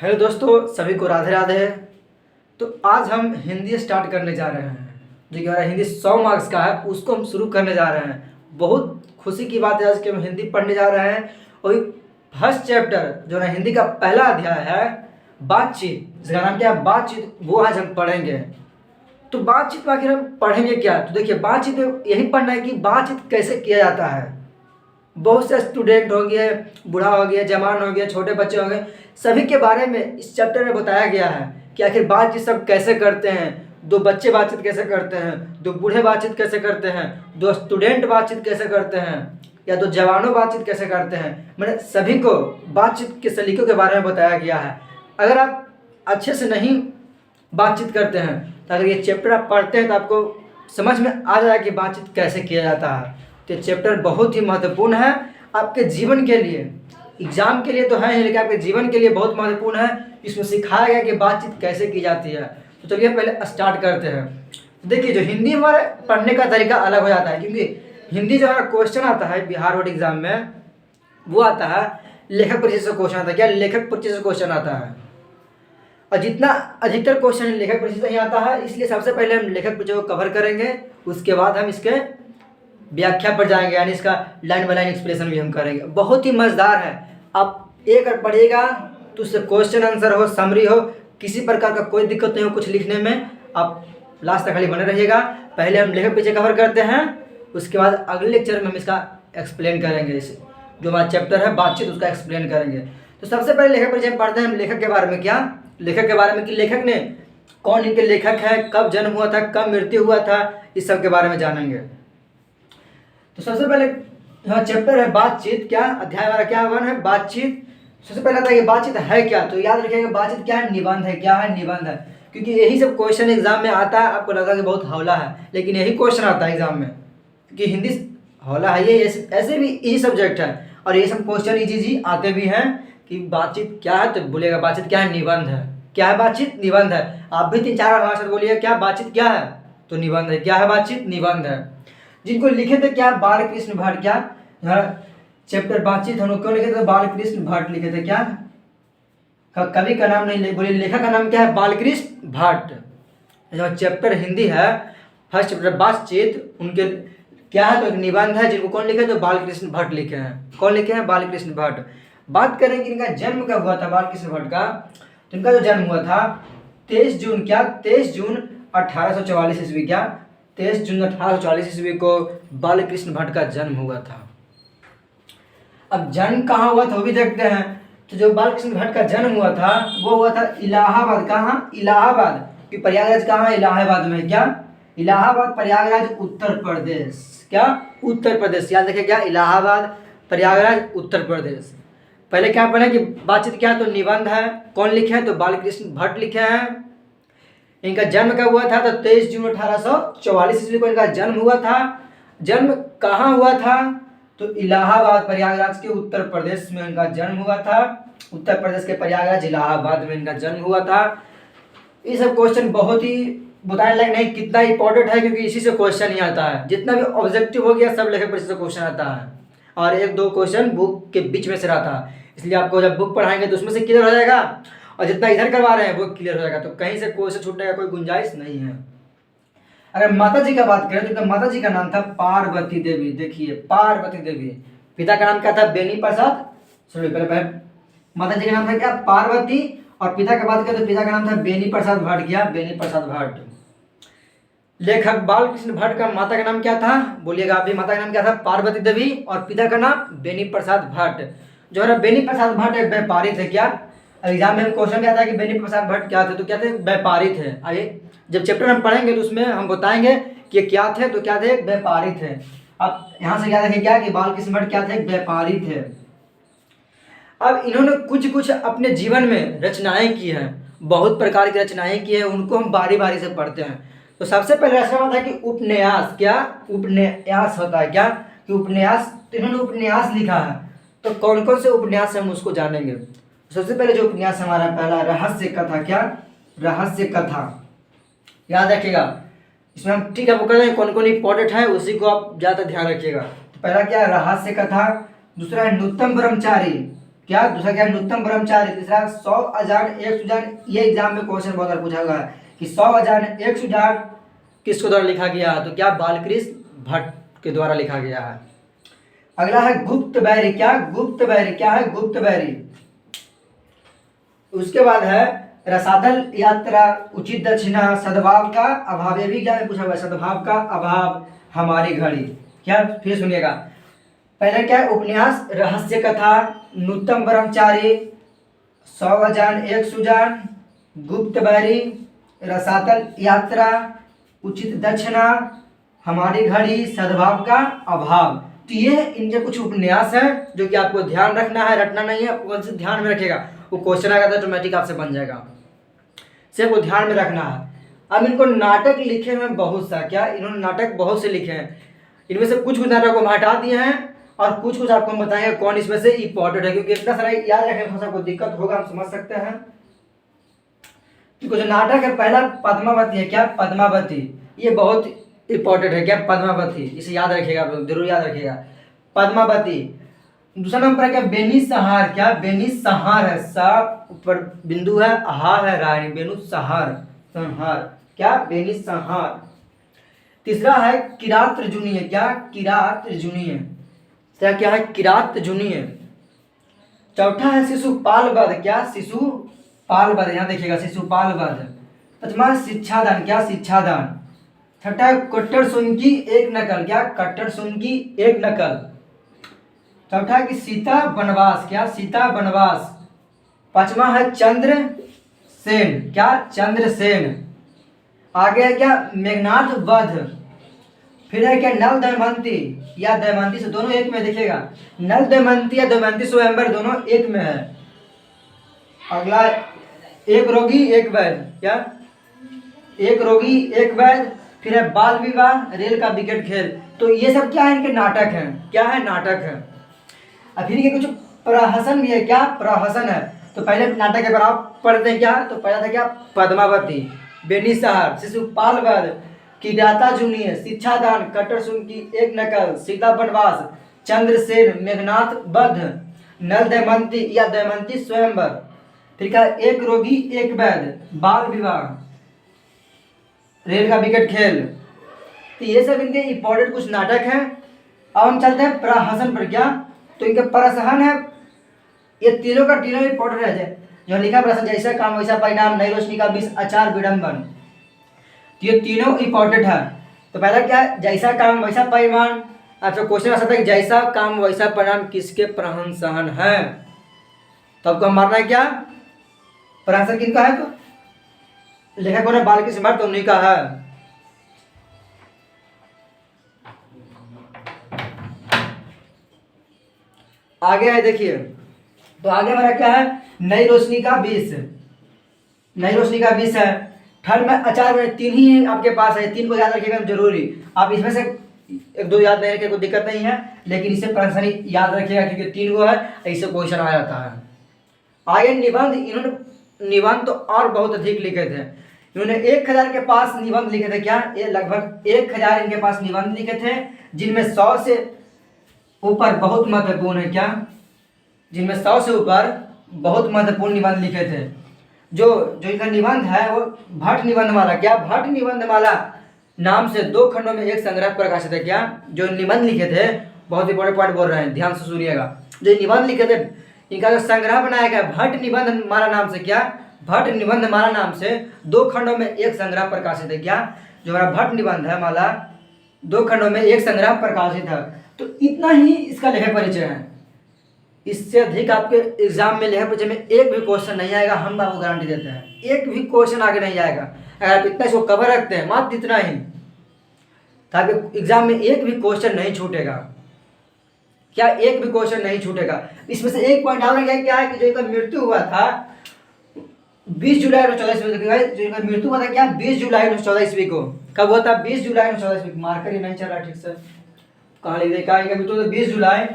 Hello दोस्तों, सभी को राधे राधे। तो आज हम हिंदी स्टार्ट करने जा रहे हैं, जो कि हमारा हिंदी 100 मार्क्स का है, उसको हम शुरू करने जा रहे हैं। बहुत खुशी की बात है आज कि हम हिंदी पढ़ने जा रहे हैं। और फर्स्ट चैप्टर जो है हिंदी का पहला अध्याय है बातचीत, जिसका नाम क्या है बातचीत, वो आज हम पढ़ेंगे। तो बातचीत में आखिर हम पढ़ेंगे क्या? तो देखिए, बातचीत में यही पढ़ना है कि बातचीत कैसे किया जाता है। बहुत से स्टूडेंट हो गए, बूढ़ा हो गया, जवान हो गया, छोटे बच्चे हो गए, सभी के बारे में इस चैप्टर में बताया गया है कि आखिर बातचीत सब कैसे करते हैं। दो बच्चे बातचीत कैसे करते हैं, दो बूढ़े बातचीत कैसे करते हैं, दो स्टूडेंट बातचीत कैसे करते हैं, या दो जवानों बातचीत कैसे करते हैं। मैंने सभी को बातचीत के सलीकों के बारे में बताया गया है। अगर आप अच्छे से नहीं बातचीत करते हैं तो अगर ये चैप्टर आप पढ़ते हैं तो आपको समझ में आ जाएगा कि बातचीत कैसे किया जाता है। तो चैप्टर बहुत ही महत्वपूर्ण है आपके जीवन के लिए। एग्जाम के लिए तो है ही, लेकिन आपके जीवन के लिए बहुत महत्वपूर्ण है। इसमें सिखाया गया कि बातचीत कैसे की जाती है। तो चलिए पहले स्टार्ट करते हैं। देखिए, जो हिंदी हमारे पढ़ने का तरीका अलग हो जाता है, क्योंकि हिंदी जो हमारा क्वेश्चन आता है बिहार बोर्ड एग्जाम में, वो आता है लेखक परिचय से क्वेश्चन आता है। क्या लेखक परिचय से क्वेश्चन आता है, और जितना अधिकतर क्वेश्चन लेखक परिचय से ही आता है, इसलिए सबसे पहले हम लेखक परिचय को कवर करेंगे। उसके बाद हम इसके व्याख्या पर जाएंगे, यानी इसका लाइन बाय लाइन एक्सप्लेनेशन भी हम करेंगे। बहुत ही मज़ेदार है। आप एक अगर पढ़िएगा तो उससे क्वेश्चन आंसर हो, समरी हो, किसी प्रकार का कोई दिक्कत नहीं हो कुछ लिखने में। आप लास्ट तक खाली बने रहिएगा। पहले हम लेखक परिचय कवर करते हैं, उसके बाद अगले लेक्चर में हम इसका एक्सप्लेन करेंगे। इस जो हमारा चैप्टर है बातचीत, उसका एक्सप्लेन करेंगे। तो सबसे पहले लेखक परिचय पढ़ते हैं हम लेखक के बारे में। क्या लेखक के बारे में कि लेखक ने कौन इनके लेखक है, कब जन्म हुआ था, कब मृत्यु हुआ था, इस सब के बारे में जानेंगे। तो सबसे पहले यहाँ चैप्टर है बातचीत। क्या अध्याय हमारा क्या वन है बातचीत। सबसे पहले आता है कि बातचीत है क्या। तो याद रखिएगा बातचीत क्या है, निबंध है। क्या है, निबंध है। क्योंकि यही सब क्वेश्चन एग्जाम में आता है। आपको लगा कि बहुत हौला है, लेकिन यही क्वेश्चन आता है एग्जाम में, क्योंकि हिंदी हौला है, ये ऐसे भी यही सब्जेक्ट है। और ये सब क्वेश्चन इजी आते भी हैं कि बातचीत क्या है, तो बोलिएगा बातचीत क्या है, निबंध है। क्या है, बातचीत निबंध है। आप भी 3-4 बार हमारे साथ बोलिए क्या बातचीत क्या है, तो निबंध है। क्या है, बातचीत निबंध है। जिनको लिखे थे क्या, बालकृष्ण भट्ट। क्या चैप्टर बातचीत हम लोग क्यों लिखे थे, बालकृष्ण भट्ट लिखे थे। क्या कवि का नाम नहीं बोलिए, लेखक का नाम क्या है, बालकृष्ण भट्ट। जो चैप्टर हिंदी है फर्स्ट चैप्टर बातचीत, उनके क्या है, तो एक निबंध है। जिनको कौन लिखे, तो बालकृष्ण भट्ट लिखे हैं। कौन लिखे हैं, बालकृष्ण भट्ट। बात करें कि इनका जन्म कब हुआ था बालकृष्ण भट्ट का। तो इनका जो जन्म हुआ था 23 जून 1844 ईस्वी। क्या 23 जून 1844 ईस्वी को बालकृष्ण भट्ट का जन्म हुआ था। अब जन्म कहाँ हुआ था वो भी देखते हैं। तो जो बालकृष्ण भट्ट का जन्म हुआ था वो हुआ था इलाहाबाद। कहाँ, इलाहाबाद। कि प्रयागराज कहाँ है, इलाहाबाद में। क्या इलाहाबाद प्रयागराज उत्तर प्रदेश। क्या उत्तर प्रदेश, याद रखिए। क्या इलाहाबाद प्रयागराज उत्तर प्रदेश। पहले क्या पढ़े कि बातचीत क्या है, तो निबंध है। कौन लिखे हैं, तो बालकृष्ण भट्ट लिखे हैं। इनका जन्म कब हुआ था, तो 23 जून 1844 ईस्वी को इनका जन्म हुआ था। जन्म कहाँ हुआ था, तो इलाहाबाद प्रयागराज के उत्तर प्रदेश में इनका जन्म हुआ था। उत्तर प्रदेश के प्रयागराज इलाहाबाद में इनका जन्म हुआ था। ये सब क्वेश्चन बहुत ही बताने लायक नहीं, कितना इंपॉर्टेंट है, क्योंकि इसी से क्वेश्चन ही आता है। जितना भी ऑब्जेक्टिव हो गया सब लेखक परिचय से क्वेश्चन आता है, और 1-2 क्वेश्चन बुक के बीच में से रहता है। इसलिए आपको जब बुक पढ़ाएंगे तो उसमें से क्लियर हो जाएगा, और जितना इधर करवा रहे हैं वो क्लियर हो जाएगा। तो कहीं से क्वेश्चन छूटने का कोई गुंजाइश नहीं है। अगर माता जी का बात करें तो इनका माता जी का नाम था पार्वती देवी। देखिए, पार्वती देवी। पिता का नाम क्या था, बेनी प्रसाद। सॉरी, पहले माता जी का नाम था क्या, पार्वती। और पिता की बात करें तो पिता का नाम था बेनी प्रसाद भट्ट। क्या बेनी प्रसाद भट्ट। लेखक बालकृष्ण भट्ट का माता का नाम क्या था, बोलिएगा आप भी। माता का नाम क्या था, पार्वती देवी, और पिता का नाम बेनी प्रसाद भट्ट। जो है बेनी प्रसाद भट्ट एक व्यापारी थे। क्या एग्जाम में क्वेश्चन क्या था कि बेनी प्रसाद भट्ट क्या थे, तो क्या थे, व्यापारी थे। आइए जब चैप्टर हम पढ़ेंगे तो उसमें हम बताएंगे कि ये क्या थे, तो क्या थे, व्यापारी थे। अब यहाँ से क्या देखें, क्या कि बालकृष्ण भट्ट क्या थे, व्यापारी थे। अब इन्होंने कुछ अपने जीवन में रचनाएं की हैं, बहुत प्रकार की रचनाएं की हैं, उनको हम बारी बारी से पढ़ते हैं। तो सबसे पहले रचना होता है कि उपन्यास। क्या उपन्यास होता है, क्या कि उपन्यास। तो इन्होंने उपन्यास लिखा है। तो कौन कौन से उपन्यास हम उसको जानेंगे। सबसे पहले जो उपन्यास हमारा पहला रहस्य कथा। क्या रहस्य कथा, याद रखिएगा। इसमें हम ठीक है वो कर रहे हैं, कौन कौन इंपॉर्टेंट है उसी को आप ज़्यादा ध्यान रखिएगा। तो पहला क्या है, रहस्य कथा। दूसरा है नूतन ब्रह्मचारी। क्या, दूसरा क्या न्यूनतम ब्रह्मचारी, तीसरा 100 अजान 1 सुजान। ये एग्जाम में क्वेश्चन बहुत बार पूछा हुआ है कि 100 अजान 1 सुजान किसके द्वारा लिखा गया है, तो क्या बालकृष्ण भट्ट के द्वारा लिखा गया है। अगला है गुप्त बैरी, क्या गुप्त बैरी, क्या है गुप्त बैरी। उसके बाद है रसातल यात्रा, उचित दक्षिणा, सद्भाव का अभाव, ये भी क्या पूछा हुआ है, सद्भाव का अभाव, हमारी घड़ी। क्या, फिर सुनिएगा, पहले क्या है उपन्यास, रहस्य कथा, न्यूनतम ब्रह्मचारी, 100 अजान 1 सुजान, गुप्त बैरी, रसातल यात्रा, उचित दक्षिणा, हमारी घड़ी, सद्भाव का अभाव। तो ये इनके कुछ उपन्यास हैं जो कि आपको ध्यान रखना है, रटना नहीं है, कौन से ध्यान में रखेगा, वो क्वेश्चन आएगा तो ऑटोमेटिक आपसे बन जाएगा, सिर्फ वो ध्यान में रखना है। अब इनको नाटक लिखे हैं बहुत सा, क्या इन्होंने नाटक बहुत से लिखे हैं, इनमें से कुछ नाटक को हम हटा दिए हैं और कुछ आपको हम बताएंगे कौन इसमें से इंपॉर्टेंट है, क्योंकि इतना सारा याद रखने में थोड़ा सा दिक्कत होगा, हम समझ सकते हैं। जो नाटक है पहला पद्मावती है, क्या पद्मावती, ये बहुत इंपॉर्टेंट है, क्या पद्मावती, इसे याद रखिएगा, जरूर याद रखिएगा पद्मावती। दूसरा नंबर है क्या बेनिसहार, क्या बेनिसहार है, सा ऊपर बिंदु है, हा है रानी, बेनुसहार संहार, क्या बेनिसहार। तीसरा है किरात तर्जुनीय, क्या किरात तर्जुनीय, क्या है किरात तर्जुनीय। चौथा है शिशुपाल वध, क्या शिशुपाल वध, यहाँ देखिएगा शिशुपाल वध। पांचवा शिक्षादान, क्या शिक्षादान। छठा है कट्टर सुन की एक नकल, क्या कट्टर सुन की एक नकल। चौथा है कि सीता वनवास, क्या सीता वनवास। पांचवा है चंद्र सेन, क्या चंद्र सेन। आगे है क्या मेघनाथ वध। फिर है क्या नल दमयंती या दमयंती से, दोनों एक में देखिएगा, नल दमयंती या दमयंती स्वयंवर दोनों एक में है। अगला एक रोगी एक वैद्य, क्या एक रोगी एक वैद्य। फिर है बाल विवाह, रेल का विकेट खेल। तो ये सब क्या है, इनके नाटक हैं, क्या है नाटक है। अब फिर ये कुछ प्रहसन भी है, क्या प्रहसन है। तो पहले नाटक के बारे आप पढ़ते हैं, क्या तो पहला था क्या पद्मावती, बेनिसहार, शिशुपाल वध, किराता जूनियर, शिक्षादान, कट्टर सुन की एक नकल, सीता वनवास, चंद्रसेन, मेघनाथ वध, नल दमयंती या दमयंती स्वयंवर। फिर क्या एक रोगी एक वैद्य, बाल विवाह, रेल का विकेट खेल। तो ये सब इनके इंपॉर्टेंट कुछ नाटक हैं। अब हम चलते हैं प्रहसन पर, क्या तो इनका प्रहसन है, ये तीनों का तीनों इंपॉर्टेंट है। जो लिखा प्रश्न जैसा काम वैसा परिणाम, नई रोशनी का विष, आचार विडम्बन, तो ये तीनों इंपॉर्टेंट है। तो पहला क्या है जैसा काम वैसा परिणाम। आपसे क्वेश्चन आ सकता है कि जैसा काम वैसा परिणाम किसके प्रहसन है, तो आपको मारना है क्या प्रहसन किनका है, तो लेखक कौन है बालकृष्ण भट्ट, तो उन्हीं का है। आगे है देखिए, तो आगे हमारा क्या है नई रोशनी का विष, नई रोशनी का विष है। ठंड में अचार बने, तीन ही आपके पास है, तीन को याद रखिएगा जरूरी। आप इसमें से एक दो याद नहीं रखे कोई दिक्कत नहीं है, लेकिन इसे प्रश्न याद रखिएगा क्योंकि तीन को है, ऐसे क्वेश्चन आ जाता है। आगे निबंध, इन्होंने निबंध तो और बहुत अधिक लिखे थे, इन्होंने 1000 के पास निबंध लिखे थे, क्या ये लगभग 1000 इनके पास निबंध लिखे थे, जिनमें 100 से ऊपर बहुत महत्वपूर्ण है, क्या जिनमें 100 से ऊपर बहुत महत्वपूर्ण निबंध लिखे थे। जो इनका निबंध है वो भट्ट निबंध माला, क्या भट्ट निबंध माला नाम से 2 खंडों में एक संग्रह प्रकाशित है। क्या जो निबंध लिखे थे, बहुत इंपॉर्टेंट पॉइंट बोल रहे हैं, ध्यान से सुनिएगा। जो निबंध लिखे थे इनका जो संग्रह बनाया गया भट्ट निबंध माला नाम से, क्या भट्ट निबंध माला नाम से 2 खंडों में एक संग्रह प्रकाशित है। क्या जो हमारा भट्ट निबंध है माला 2 खंडों में एक संग्रह प्रकाशित है। तो इतना ही इसका लेखक परिचय है, इससे अधिक आपके एग्जाम में लेखक परिचय में एक भी क्वेश्चन नहीं आएगा, हम आपको गारंटी देते हैं, एक भी क्वेश्चन आगे नहीं आएगा। अगर आप इतना इसको कवर रखते हैं, मात्र इतना ही, ताकि एग्जाम में एक भी क्वेश्चन नहीं छूटेगा, क्या एक भी क्वेश्चन नहीं छूटेगा। इसमें से एक पॉइंट और क्या है कि जो इनका मृत्यु हुआ था 20 जुलाई 1914 ईस्वी को, जो इनका मृत्यु हुआ था क्या 20 जुलाई 1914 ईस्वी को। कब हुआ था 20 जुलाई 1914 ईस्वी को, मार्कर ही नहीं चल रहा ठीक से, कहाँ लिख दे, कहाँ इनका मृत्यु हुआ 20 जुलाई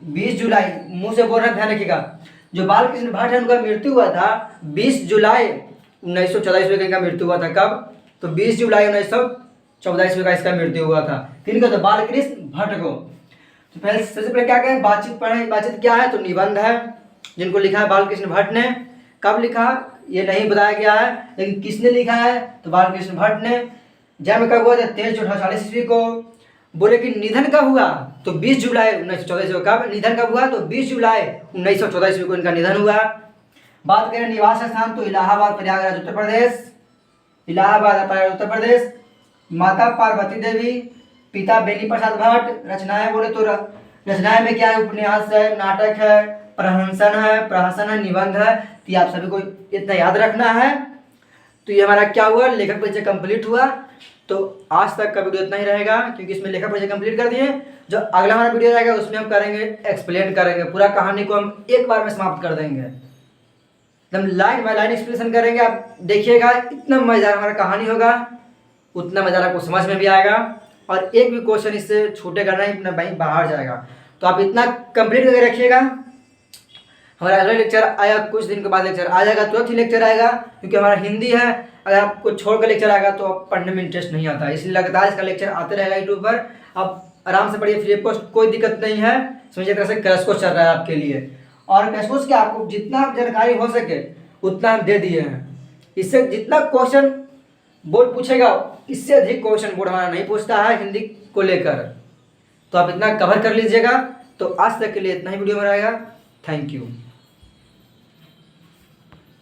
20 जुलाई, मुंह से बोल रहे ध्यान रखिएगा। जो बालकृष्ण भट्ट है उनका मृत्यु हुआ था 20 जुलाई 1914 ईस्वी का इनका मृत्यु हुआ था। कब, तो 20 जुलाई 1914 ईस्वी का इसका मृत्यु हुआ था। किनको, तो बालकृष्ण भट्ट को। तो पहले सबसे पहले क्या कहें, बातचीत पढ़ें। बातचीत क्या है, तो निबंध है, जिनको लिखा है बालकृष्ण भट्ट ने। कब लिखा ये नहीं बताया गया है, लेकिन किसने लिखा है, तो बालकृष्ण भट्ट ने। जन्म कब हुआ था, 1340 ईस्वी को। बोले कि निधन कब हुआ, तो 20 जुलाई 1914 ईस्वी को। कब निधन कब हुआ, तो 20 जुलाई 1914 ईस्वी को इनका निधन हुआ। बात करें निवास स्थान, तो इलाहाबाद प्रयागराज उत्तर प्रदेश। इलाहाबाद प्रयागराज उत्तर प्रदेश। माता पार्वती देवी, पिता बेनी प्रसाद भट्ट। रचनाएं बोले तो रचनाएं में क्या है, उपन्यास है, नाटक है, प्रहसन है, निबंध है। तो ये आप सभी को इतना याद रखना है। तो ये हमारा क्या हुआ, लेखक परिचय कंप्लीट हुआ। तो आज तक का वीडियो इतना ही रहेगा, क्योंकि इसमें लेखक परिचय कंप्लीट कर दिए। जो अगला हमारा वीडियो रहेगा उसमें हम करेंगे एक्सप्लेन करेंगे, पूरा कहानी को हम एक बार में समाप्त कर देंगे, एकदम लाइन बाय लाइन एक्सप्लेनेशन करेंगे। आप देखिएगा, इतना मजेदार हमारा कहानी होगा, उतना मजा आपको समझ में भी आएगा, और एक भी क्वेश्चन इससे छूटेगा नहीं, अपना भाई बाहर जाएगा। तो आप इतना कंप्लीट करके रखिएगा। हमारा अगला लेक्चर आया, कुछ दिन के बाद लेक्चर आ जाएगा, तुरंत ही लेक्चर आएगा, क्योंकि हमारा हिंदी है। अगर आपको छोड़ कर लेक्चर आएगा तो आप पढ़ने में इंटरेस्ट नहीं आता, इसलिए लगातार इसका लेक्चर आते रहेगा यूट्यूब पर। आप आराम से पढ़िए, फ्री ऑफ कॉस्ट, कोई दिक्कत नहीं है। समझिए तरह से क्रैश कोर्स चल रहा है आपके लिए, और क्रैश कोर्स क्या, आपको जितना जानकारी हो सके उतना हम दे दिए हैं। इससे जितना क्वेश्चन बोर्ड पूछेगा, इससे अधिक क्वेश्चन बोर्ड हमारा नहीं पूछता है हिंदी को लेकर। तो आप इतना कवर कर लीजिएगा। तो आज तक के लिए इतना ही वीडियो में रहेगा। Thank you.